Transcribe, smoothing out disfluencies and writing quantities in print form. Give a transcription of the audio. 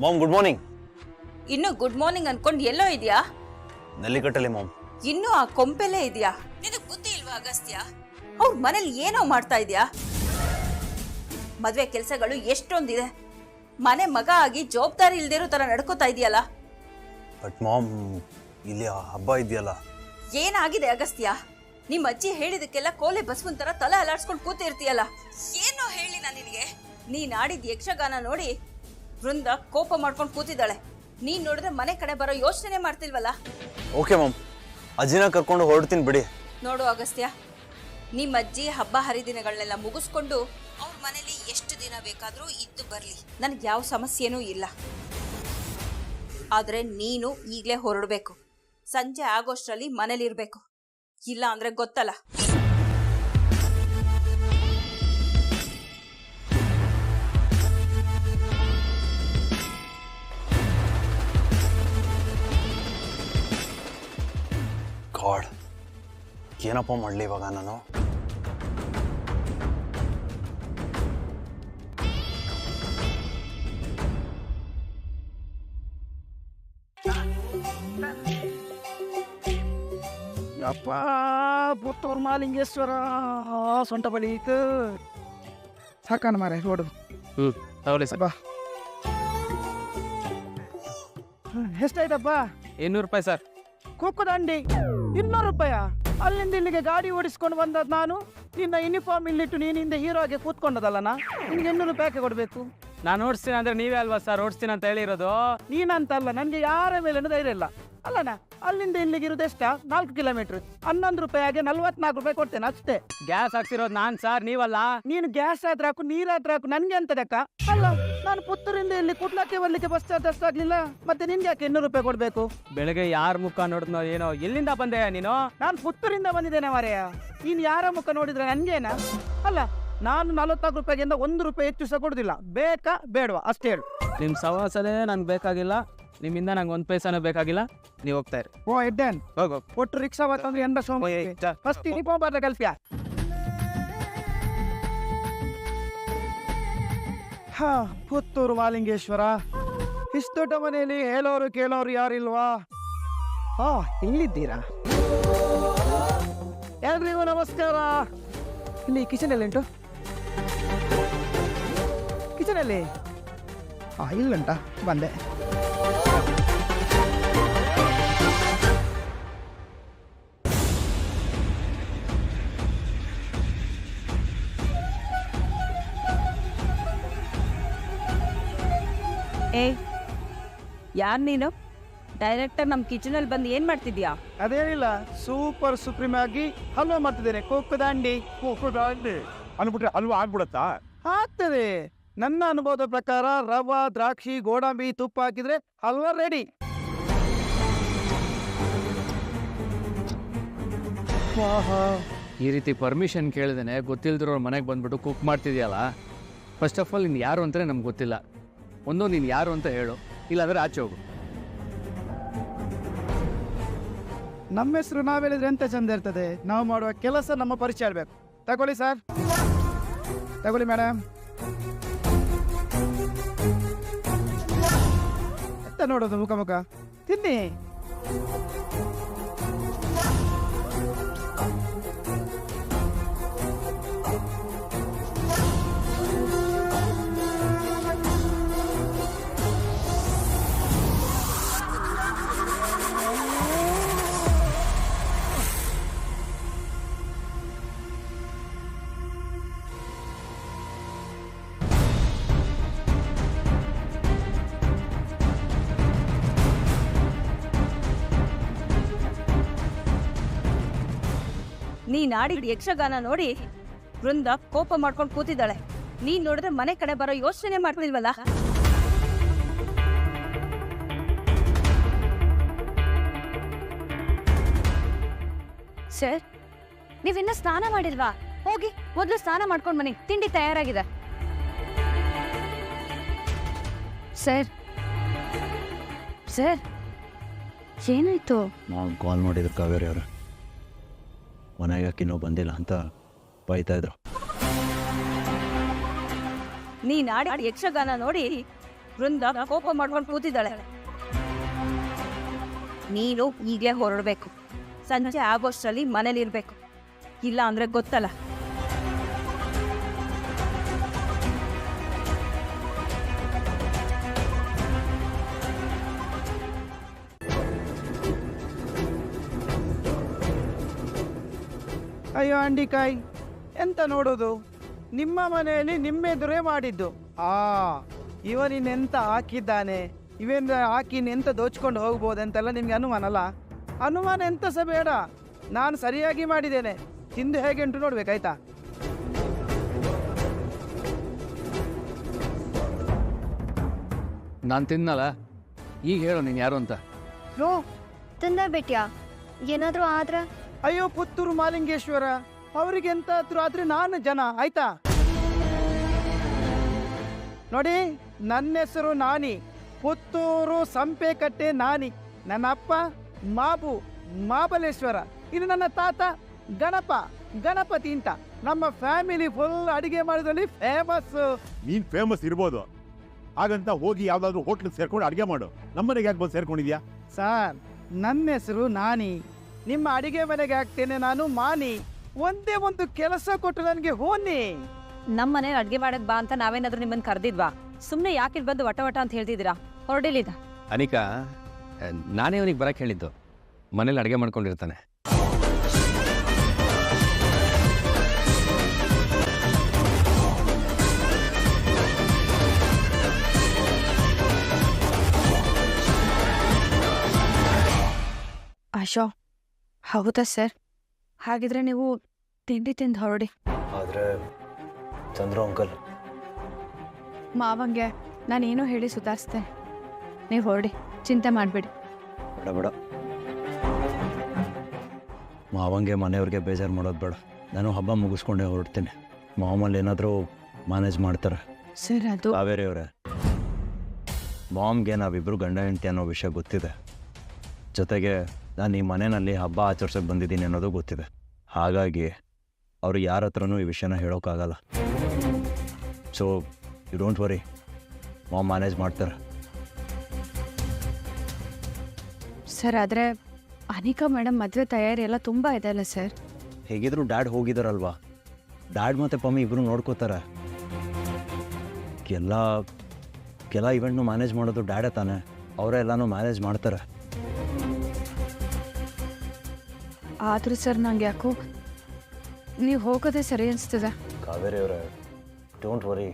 Ma'am good morning. ಇನ್ನು good morning ಅನ್ಕೊಂಡು ಎಲ್ಲೋ ಇದೆಯಾ? ನೆಲ್ಲಿಕಟ್ಟಲೆ ಮಾಮ್. ಇನ್ನು ಆ ಕೊಂಪೆಲೇ ಇದೆಯಾ? ನಿನಗೆ ಬುದ್ಧಿ ಇಲ್ವಾ ಅಗಸ್ತ್ಯ? ಅವ್ರ ಮನೇಲಿ ಏನೋ ಮಾಡ್ತಾ ಇದೆಯಾ? ಮದ್ವೆ ಕೆಲಸಗಳು ಎಷ್ಟೊಂದಿದೆ, ಮನೆ ಮಗ ಆಗಿ ಜವಾಬ್ದಾರಿ ಇಲ್ದಿರೋ ತರ ನಡ್ಕೋತಾ ಇದೆಯಲ್ಲ. ಬಟ್ ಮಾಮ್, ಇಲ್ಲಿ ಹಬ್ಬ ಇದೆಯಲ್ಲ. ಏನಾಗಿದೆ ಅಗಸ್ತ್ಯ? ನಿಮ್ಮ ಅಜ್ಜಿ ಹೇಳಿದಕ್ಕೆಲ್ಲ ಕೋಲೆ ಬಸವನ್ ತರ ತಲೆ ಅಲಾಡ್ಸ್ಕೊಂಡು ಕೂತಿರ್ತೀಯಲ್ಲ. ಏನೋ ಹೇಳಿ ನಾನು ನಿನಗೆ. ನೀನ್ ಆಡಿದ ಯಕ್ಷಗಾನ ನೋಡಿ ವೃಂದ ಕೋಪ ಮಾಡ್ಕೊಂಡು ಕೂತಿದ್ದಾಳೆ. ನೀನ್ ನೋಡಿದ್ರೆ ಮನೆ ಕಡೆ ಬರೋ ಯೋಚನೆ ಮಾಡ್ತಿಲ್ವಲ್ಲ. ಓಕೆ ಮಾಮ್, ಅಜ್ಜಿನ ಕರ್ಕೊಂಡು ಹೊರಡ್ತೀನಿ ಬಿಡಿ. ನೋಡು ಅಗಸ್ತ್ಯ, ನಿಮ್ಮ ಅಜ್ಜಿ ಹಬ್ಬ ಹರಿದಿನಗಳನ್ನೆಲ್ಲ ಮುಗಿಸ್ಕೊಂಡು ಅವ್ರ ಮನೇಲಿ ಎಷ್ಟು ದಿನ ಬೇಕಾದ್ರೂ ಇದ್ದು ಬರ್ಲಿ, ನನಗೆ ಯಾವ ಸಮಸ್ಯೆನೂ ಇಲ್ಲ. ಆದ್ರೆ ನೀನು ಈಗಲೇ ಹೊರಡಬೇಕು. ಸಂಜೆ ಆಗೋಷ್ಟರಲ್ಲಿ ಮನೇಲಿರ್ಬೇಕು, ಇಲ್ಲ ಅಂದ್ರೆ ಗೊತ್ತಲ್ಲ. ಗಾಡ್, ಏನಪ್ಪ ಮಾಡಲಿ ಇವಾಗ ನಾನು? ಅಪ್ಪ ಪುತ್ತೂರು ಮಾಲಿಂಗೇಶ್ವರ ಸೊಂಟ ಬಲೀತು ಸಾಕಾನ ಮಾರ ರೋಡು. ತಗೊಳ್ಳಿ ಸರ್. ಬಾ, ಎಷ್ಟಾಯ್ತಪ್ಪ? 200 ರೂಪಾಯಿ ಸರ್. ಕೊಕ್ಕುದಂಡಿ 200 ರೂಪಾಯ? ಅಲ್ಲಿಂದ ಇಲ್ಲಿಗೆ ಗಾಡಿ ಓಡಿಸ್ಕೊಂಡು ಬಂದದ್ದು ನಾನು. ನಿನ್ನ ಯೂನಿಫಾರ್ಮ್ ಇಲ್ಲಿಟ್ಟು ನೀನು ಹಿಂದೆ ಹೀರೋಗೆ ಕೂತ್ಕೊಂಡದಲ್ಲನಾ? ನಿನಗೆ 200 ರೂಪಾಯಿ ಕೊಡಬೇಕು. ನಾನು ಓಡಿಸ್ತೀನಿ ಅಂದ್ರೆ ನೀವೇ ಅಲ್ವಾ ಸರ್ ಓಡಿಸ್ತೀನಿ ಅಂತ ಹೇಳಿರೋದು? ನೀನಂತಲ್ಲ, ನನಗೆ ಯಾರ ಮೇಲೇನು ಧೈರ್ಯ ಇಲ್ಲ ಅಲ್ಲನಾ. ಅಲ್ಲಿಂದ ಇಲ್ಲಿಗೆ ಇರೋದು ಎಷ್ಟ? 4 ಕಿಲೋಮೀಟರ್. 11 ರೂಪಾಯಿಗೆ 44 ರೂಪಾಯಿ ಕೊಡ್ತೇನೆ ಅಷ್ಟೇ. ಗ್ಯಾಸ್ ಹಾಕ್ಸಿರೋದು ನಾನ್ ಸರ್, ನೀವಲ್ಲ. ನೀನು ಗ್ಯಾಸ್ ಆದ್ರೆ ಹಾಕು, ನೀರಾದ್ರೆ ಹಾಕು, ನನ್ಗೆ ಅಂತದಕ್ಕ ಅಲ್ಲ. ನಾನು ಪುತ್ತೂರಿಂದ ಇಲ್ಲಿ ಕುಟ್ಲಕ್ಕೆ ಬರ್ಲಿಕ್ಕೆ ಬಸ್ ಚಾರ್ಜ್ ಅಷ್ಟಾಗ್ಲಿಲ್ಲ, ಮತ್ತೆ ನಿನ್ಗೆ ಯಾಕೆ 200 ರೂಪಾಯಿ ಕೊಡ್ಬೇಕು? ಬೆಳಗ್ಗೆ ಯಾರ ಮುಖ ನೋಡಿದ್ನೋ ಏನೋ. ಎಲ್ಲಿಂದ ಬಂದೆ ನೀನು? ನಾನು ಪುತ್ತೂರಿಂದ ಬಂದಿದ್ದೇನೆ ಮಾರೆಯ. ನೀನು ಯಾರ ಮುಖ ನೋಡಿದ್ರೆ ನನ್ಗೇನ? ಅಲ್ಲ, ನಾನು 44 ರೂಪಾಯಿಗಿಂತ 1 ರೂಪಾಯಿ ಹೆಚ್ಚು ಸಹ ಕೊಡುದಿಲ್ಲ. ಬೇಕಾ ಬೇಡವಾ ಅಷ್ಟೇ ಹೇಳು. ನಿಮ್ ಸವಾಸನೇ ನಂಗೆ ಬೇಕಾಗಿಲ್ಲ, ನಿಮ್ಮಿಂದ ನಂಗೆ 1 ಪೈಸಾನೂ ಬೇಕಾಗಿಲ್ಲ. ನೀವು ಹೋಗ್ತಾ ಇರಿ. ಓ ಎಡ್ಡನ್ ಹೋಗು. ಒಟ್ಟು ರಿಕ್ಷಾ ಬರ್ತಂದ್ರೆ ಎಂದ ಸೋಮ ಫಸ್ಟ್ ಯೂನಿಫಾರ್ಮ್ ಬರ್ದ ಕಲ್ಸ್ಯಾ? ಹಾ, ಪುತ್ತೂರು ಮಾಲಿಂಗೇಶ್ವರ. ಇಷ್ಟು ದೊಡ್ಡ ಮನೆಯಲ್ಲಿ ಹೇಳೋರು ಕೇಳೋರು ಯಾರಿಲ್ವಾ? ಹಾ, ಇಲ್ಲಿದ್ದೀರಾ? ಎಲ್ರಿಗೂ ನಮಸ್ಕಾರ. ಇಲ್ಲಿ ಕಿಚನ್ ಎಲ್ಲಿ ಉಂಟು? ಕಿಚನಲ್ಲಿ ಇಲ್ಲುಂಟ, ಬಂದೆ. ಏ, ಯಾರು ನೀನು? ಡೈರೆಕ್ಟರ್ ನಮ್ಮ ಕಿಚನಲ್ಲಿ ಬಂದು ಏನು ಮಾಡ್ತಿದ್ಯಾ? ಅದೇನಿಲ್ಲ, ಸೂಪರ್ ಸುಪ್ರೀಮ್ ಆಗಿ ಹಲ್ವಾ ಮಾಡ್ತಿದ್ದೇನೆ. ಕೊಕ್ಕುದಾಂಡಿ ಅನ್ಬಿಟ್ರೆ ಅಲ್ವಾ ಆಗ್ಬಿಡತ್ತಾ? ಆಗ್ತದೆ. ನನ್ನ ಅನುಭವದ ಪ್ರಕಾರ ರವಾ, ದ್ರಾಕ್ಷಿ, ಗೋಡಂಬಿ, ತುಪ್ಪ ಹಾಕಿದ್ರೆ ಹಲ್ವಾ ರೆಡಿ. ಈ ರೀತಿ ಪರ್ಮಿಷನ್ ಕೇಳಿದೇನೆ ಗೊತ್ತಿಲ್ದಿರೋ ಮನೆಗೆ ಬಂದ್ಬಿಟ್ಟು ಕುಕ್ ಮಾಡ್ತಿದ್ಯಲ್ಲ. ಫಸ್ಟ್ ಆಫ್ ಆಲ್ ನೀನು ಯಾರು ಅಂತಲೇ ನಮ್ಗೆ ಗೊತ್ತಿಲ್ಲ. ಒಂದು ನೀನು ಯಾರು ಅಂತ ಹೇಳು, ಇಲ್ಲಾಂದ್ರೆ ಆಚೆ ಹೋಗು. ನಮ್ಮ ಹೆಸರು ನಾವ್ ಹೇಳಿದ್ರೆ ಎಂತ ಚಂದ ಇರ್ತದೆ. ನಾವು ಮಾಡುವ ಕೆಲಸ ನಮ್ಮ ಪರಿಚಯ ಇರಬೇಕು. ತಗೊಳ್ಳಿ ಸರ್, ತಗೊಳ್ಳಿ ಮೇಡಮ್. ಎಂತ ನೋಡೋದು ಮುಖ ಮುಖ? ತಿನ್ನಿ. ನೀನ್ ಆಡಿದ ಯಕ್ಷಗಾನ ನೋಡಿ ವೃಂದ ಕೋಪ ಮಾಡ್ಕೊಂಡು ಕೂತಿದ್ದಾಳೆ. ನೀನ್ ನೋಡಿದ್ರೆ ಮನೆ ಕಡೆ ಬರೋ ಯೋಚನೆ ಮಾಡ್ತಿಲ್ವಲ್ಲ. ಸರ್, ನೀವಿನ್ನ ಸ್ನಾನ ಮಾಡಿಲ್ವಾ? ಹೋಗಿ ಮೊದಲು ಸ್ನಾನ ಮಾಡ್ಕೊಂಡು ಬನ್ನಿ, ತಿಂಡಿ ತಯಾರಾಗಿದೆ. ಸರ್ ಸರ್ ಏನಾಯ್ತು? ನಾವು ಕಾಲ್ ಮಾಡಿದ್ರು ಕಾವೇರಿ ಅವರು, ಮನೆಗೆ ಇನ್ನೂ ಬಂದಿಲ್ಲ ಅಂತ ಬೈತಾ ಇದ್ರು. ನೀನ್ ಆಡಿದ ಯಕ್ಷಗಾನ ನೋಡಿ ವೃಂದ ಕೋಪ ಮಾಡ್ಕೊಂಡು ಕೂತಿದ್ದಾಳೆ. ನೀನು ಈಗಲೇ ಹೊರಡಬೇಕು. ಸಂಜೆ ಆಗೋಷ್ಟರಲ್ಲಿ ಮನೇಲಿರ್ಬೇಕು, ಇಲ್ಲ ಅಂದ್ರೆ ಗೊತ್ತಲ್ಲ. ಅಯ್ಯೋ ಅಂಡಿಕಾಯ್, ಎಂತ ನೋಡೋದು, ನಿಮ್ಮ ಮನೆಯಲ್ಲಿ ನಿಮ್ಮೆದುರೇ ಮಾಡಿದ್ದು. ಇವನಿನ್ನೆಂತ ಹಾಕಿದ್ದಾನೆ, ಇವೇನು ಹಾಕಿ ಎಂತ ದೋಚ್ಕೊಂಡು ಹೋಗ್ಬೋದಂತೆಲ್ಲ ನಿಮ್ಗೆ ಅನುಮಾನ ಅಲ್ಲ? ಅನುಮಾನ ಎಂತ ಸಹ ಬೇಡ, ನಾನು ಸರಿಯಾಗಿ ಮಾಡಿದ್ದೇನೆ. ತಿಂದು ಹೇಗೆ ಉಂಟು ನೋಡ್ಬೇಕಾಯ್ತಾ? ನಾನು ತಿನ್ನಲ್ಲ, ಈಗ ಹೇಳು ನೀನು ಯಾರು ಅಂತ. ರೋ ತಂದ ಬೇಟ್ಯಾ, ಏನಾದರೂ ಆದ್ರೆ? ಅಯ್ಯೋ ಪುತ್ತೂರು ಮಾಲಿಂಗೇಶ್ವರ, ಅವರಿಗೆ ಎಂತಾದ್ರೂ ಆದ್ರೆ ನಾನು ಜನ ಆಯ್ತಾ? ನೋಡಿ, ನನ್ನ ಹೆಸರು ನಾನಿ, ಪುತ್ತೂರು ಸಂಪೆಕಟ್ಟೆ ನಾನಿ. ನನ್ನ ಅಪ್ಪ ಮಾಬು ಮಾಬಲೇಶ್ವರ, ಇದು ನನ್ನ ತಾತ ಗಣಪತಿ ಅಂತ. ನಮ್ಮ ಫ್ಯಾಮಿಲಿ ಫುಲ್ ಅಡಿಗೆ ಮಾಡೋದ್ರಲ್ಲಿ ಫೇಮಸ್. ನೀನ್ ಫೇಮಸ್ ಇರ್ಬೋದು, ಹಾಗಂತ ಹೋಗಿ ಯಾವ್ದಾದ್ರು ಹೋಟ್ಲಿಗೆ ಸೇರ್ಕೊಂಡು ಅಡಿಗೆ ಮಾಡು. ನಮ್ಮನೆಗೆ ಯಾಕೆ ಬಂದು ಸೇರ್ಕೊಂಡಿದ್ಯಾ? ಸರ್, ನನ್ನ ಹೆಸರು ನಾನಿ, ನಿಮ್ಮ ಅಡಿಗೆ ಮನೆಗೆ ಹಾಕ್ತೇನೆ ನಾನು ಮಾನಿ. ಒಂದೇ ಒಂದು ಕೆಲಸ ಕೊಟ್ಟು ನನಗೆ ಹೋನಿ. ನಮ್ಮ ಮನೇಲಿ ಅಡ್ಗೆ ಮಾಡಕ್ ಬಾ ಅಂತ ನಾವೇನಾದ್ರೂ ನಿಮ್ಮನ್ನ ಕರೆದಿದ್ವಾ? ಸುಮ್ಮನೆ ಯಾಕೆ ಬಂದು ವಟ ಅಂತ ಹೇಳ್ತಿದ್ದೀರಾ? ಹೊರಡಿಲಿದ. ಅನಿಕಾ, ನಾನೇ ಅವನಿಗೆ ಬರಕ್ಕೆ ಹೇಳಿದ್ದು, ಮನೇಲಿ ಅಡುಗೆ ಮಾಡ್ಕೊಂಡಿರ್ತಾನೆ. ಆಶಾ, ಹೌದಾ ಸರ್? ಹಾಗಿದ್ರೆ ನೀವು ತಿಂಡಿ ತಿಂದು ಹೊರಡಿ. ಆದರೆ ಚಂದ್ರು ಅಂಕಲ್, ಮಾವಂಗೆ ನಾನೇನೋ ಹೇಳಿ ಸುಧಾರಿಸ್ತೇನೆ, ನೀವು ಹೊರಡಿ, ಚಿಂತೆ ಮಾಡಬೇಡಿ. ಬೇಡ, ಮಾವಂಗೆ ಮನೆಯವ್ರಿಗೆ ಬೇಜಾರು ಮಾಡೋದು ಬೇಡ. ನಾನು ಹಬ್ಬ ಮುಗಿಸ್ಕೊಂಡೇ ಹೊರಡ್ತೀನಿ. ಮಾಮಲ್ಲಿ ಏನಾದರೂ ಮ್ಯಾನೇಜ್ ಮಾಡ್ತಾರೆ. ಸರ್, ಅದು ಕಾವೇರಿ ಅವರೇ, ಮಾಮ್ಗೆ ನಾವಿಬ್ಬರು ಗಂಡ ಹೆಂಡತಿ ಅನ್ನೋ ವಿಷಯ ಗೊತ್ತಿದೆ. ಜೊತೆಗೆ ನಾನು ಈ ಮನೆಯಲ್ಲಿ ಹಬ್ಬ ಆಚರಿಸೋಕೆ ಬಂದಿದ್ದೀನಿ ಅನ್ನೋದು ಗೊತ್ತಿದೆ. ಹಾಗಾಗಿ ಅವರು ಯಾರ ಹತ್ರನೂ ಈ ವಿಷಯನ ಹೇಳೋಕ್ಕಾಗಲ್ಲ. So you don't worry, ma'am manage ಮಾಡ್ತಾರೆ. ಸರ್, ಆದರೆ ಅನಿಕಾ ಮೇಡಮ್ ಮದುವೆ ತಯಾರಿ ಎಲ್ಲ ತುಂಬ ಇದೆ ಅಲ್ಲ ಸರ್? ಹೇಗಿದ್ರು ಡ್ಯಾಡ್ ಹೋಗಿದಾರಲ್ವಾ, ಡ್ಯಾಡ್ ಮತ್ತು ಪಮ್ಮಿ ಇಬ್ಬರು ನೋಡ್ಕೋತಾರೆ. ಕೆಲ ಇವೆಂಟ್ನು ಮ್ಯಾನೇಜ್ ಮಾಡೋದು ಡ್ಯಾಡೇ ತಾನೆ, ಅವರೇ ಎಲ್ಲನೂ ಮ್ಯಾನೇಜ್ ಮಾಡ್ತಾರೆ. ಆದರೂ ಸರ್, ನಂಗೆ ಯಾಕೋ ನೀವು ಹೋಗೋದೇ ಸರಿ ಅನಿಸ್ತದೆ. ಕಾವೇರಿ ಅವರೇ, ಡೋಂಟ್ ವರಿ.